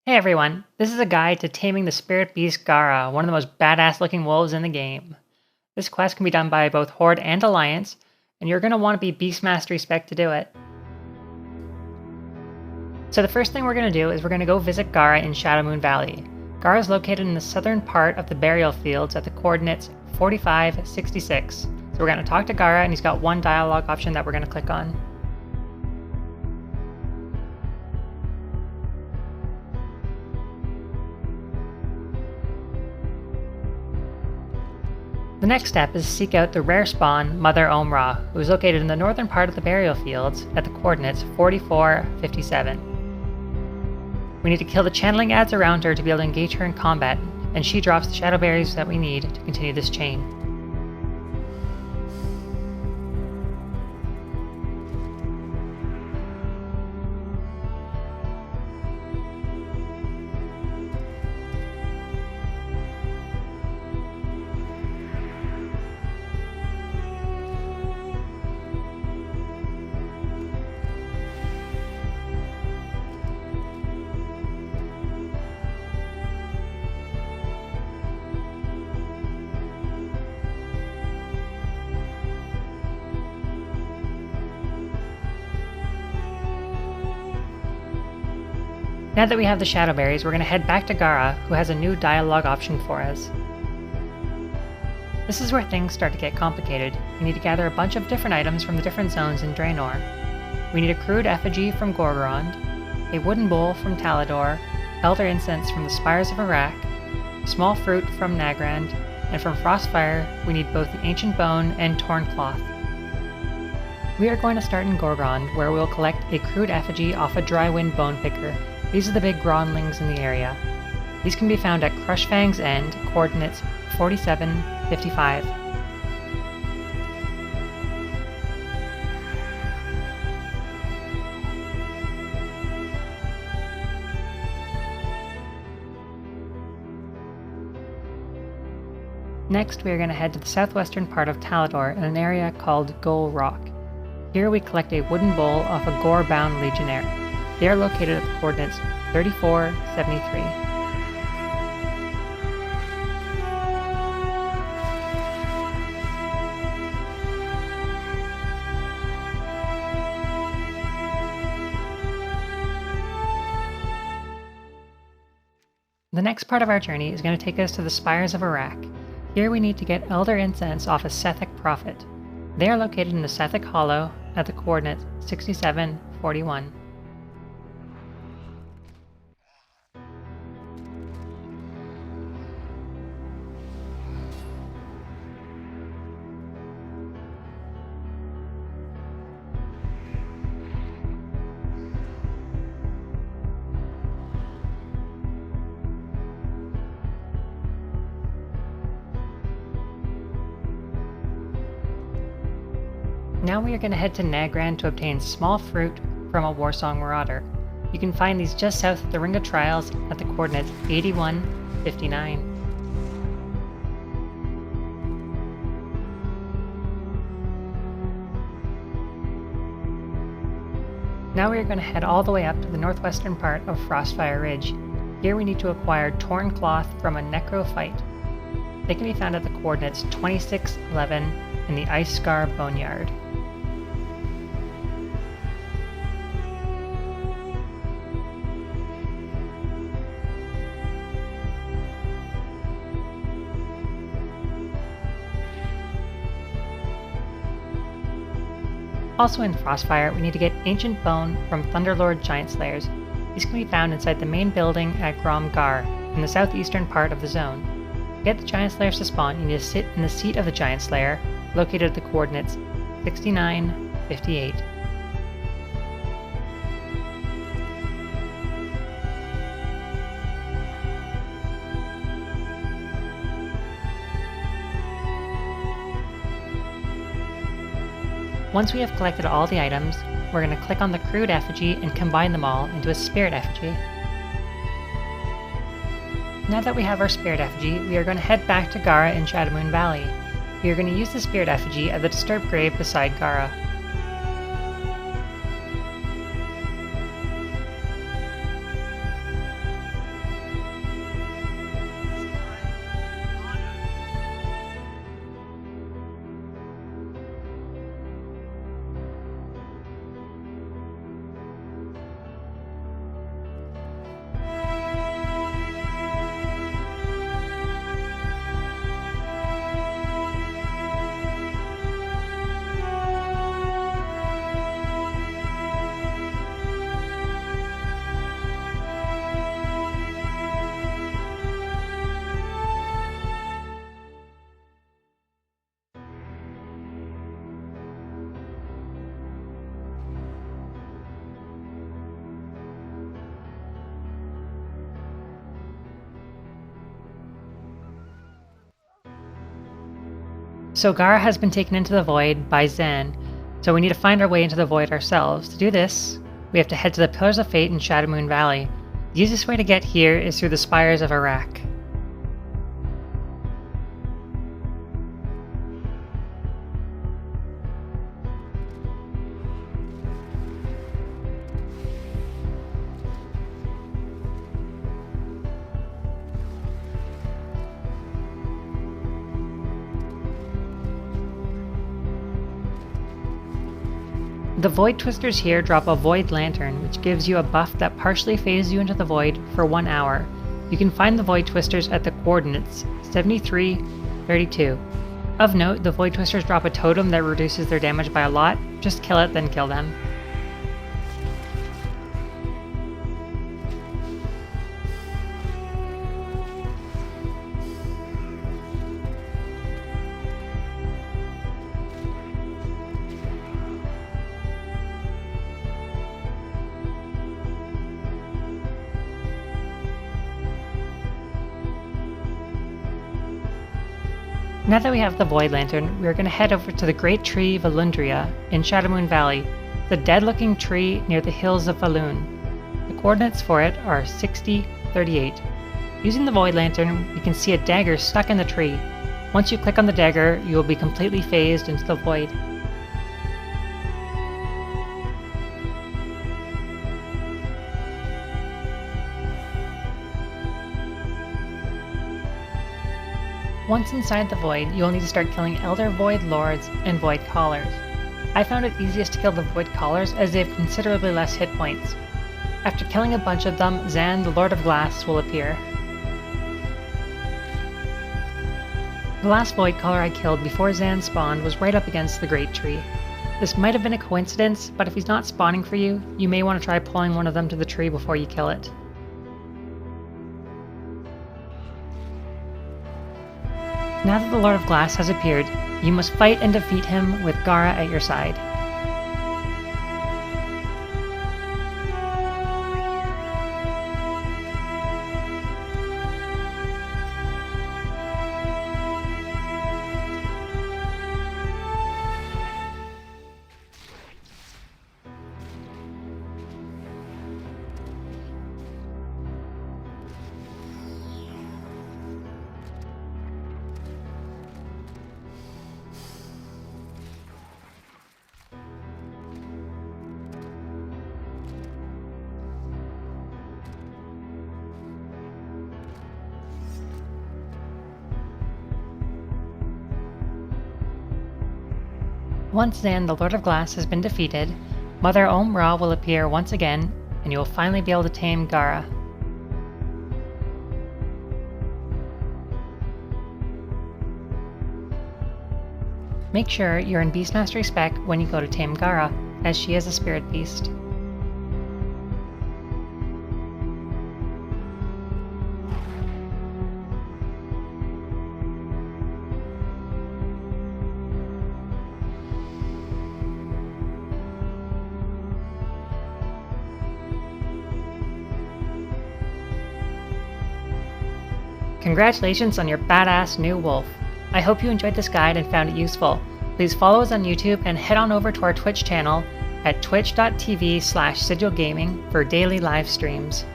Hey everyone, this is a guide to taming the spirit beast Gara, one of the most badass looking wolves in the game. This quest can be done by both Horde and Alliance, and you're going to want to be Beast Mastery spec to do it. So the first thing we're going to do is we're going to go visit Gara in Shadowmoon Valley. Gara is located in the southern part of the burial fields at the coordinates 4566. So we're going to talk to Gara, and he's got one dialogue option that we're going to click on. The next step is to seek out the rare spawn, Mother Omra, who is located in the northern part of the burial fields at the coordinates 4457. We need to kill the channeling ads around her to be able to engage her in combat, and she drops the shadow berries that we need to continue this chain. Now that we have the shadow berries, we're going to head back to Gara, who has a new dialogue option for us. This is where things start to get complicated. We need to gather a bunch of different items from the different zones in Draenor. We need a crude effigy from Gorgorond, a wooden bowl from Talador, elder incense from the Spires of Iraq, small fruit from Nagrand, and from Frostfire we need both the ancient bone and torn cloth. We are going to start in Gorgorond, where we'll collect a crude effigy off a Drywind bone picker. These are the big Gronlings in the area. These can be found at Crushfang's End, coordinates 4755. Next, we are going to head to the southwestern part of Talador in an area called Gull Rock. Here we collect a wooden bowl off a gore-bound legionnaire. They are located at the coordinates 3473. The next part of our journey is going to take us to the Spires of Iraq. Here we need to get Elder Incense off a Sethic Prophet. They are located in the Sethic Hollow at the coordinates 6741. Now we are going to head to Nagrand to obtain small fruit from a Warsong Marauder. You can find these just south of the Ring of Trials at the coordinates 8159. Now we are going to head all the way up to the northwestern part of Frostfire Ridge. Here we need to acquire torn cloth from a Necrophyte. They can be found at the coordinates 2611 in the Ice Scar Boneyard. Also in Frostfire, we need to get Ancient Bone from Thunderlord Giant Slayers. These can be found inside the main building at Gromgar, in the southeastern part of the zone. To get the Giant Slayers to spawn, you need to sit in the seat of the Giant Slayer, located at the coordinates 6958. Once we have collected all the items, we're going to click on the crude effigy and combine them all into a spirit effigy. Now that we have our spirit effigy, we are going to head back to Gara in Shadowmoon Valley. We are going to use the spirit effigy at the disturbed grave beside Gara. So Gara has been taken into the void by Zan, so we need to find our way into the void ourselves. To do this, we have to head to the Pillars of Fate in Shadowmoon Valley. The easiest way to get here is through the Spires of Iraq. The Void Twisters here drop a Void Lantern, which gives you a buff that partially phases you into the Void for 1 hour. You can find the Void Twisters at the coordinates 73, 32. Of note, the Void Twisters drop a totem that reduces their damage by a lot. Just kill it, then kill them. Now that we have the Void Lantern, we are going to head over to the Great Tree Valundria in Shadowmoon Valley, the dead-looking tree near the hills of Valoon. The coordinates for it are 60, 38. Using the Void Lantern, we can see a dagger stuck in the tree. Once you click on the dagger, you will be completely phased into the void. Once inside the void, you will need to start killing Elder Void Lords and Void Callers. I found it easiest to kill the Void Callers as they have considerably less hit points. After killing a bunch of them, Zan, the Lord of Glass, will appear. The last Void Caller I killed before Zan spawned was right up against the Great Tree. This might have been a coincidence, but if he's not spawning for you, you may want to try pulling one of them to the tree before you kill it. Now that the Lord of Glass has appeared, you must fight and defeat him with Gara at your side. Once Zan, the Lord of Glass, has been defeated, Mother Om-Ra will appear once again, and you will finally be able to tame Gara. Make sure you're in Beastmastery spec when you go to tame Gara, as she is a spirit beast. Congratulations on your badass new wolf. I hope you enjoyed this guide and found it useful. Please follow us on YouTube and head on over to our Twitch channel at twitch.tv/Sigil Gaming for daily live streams.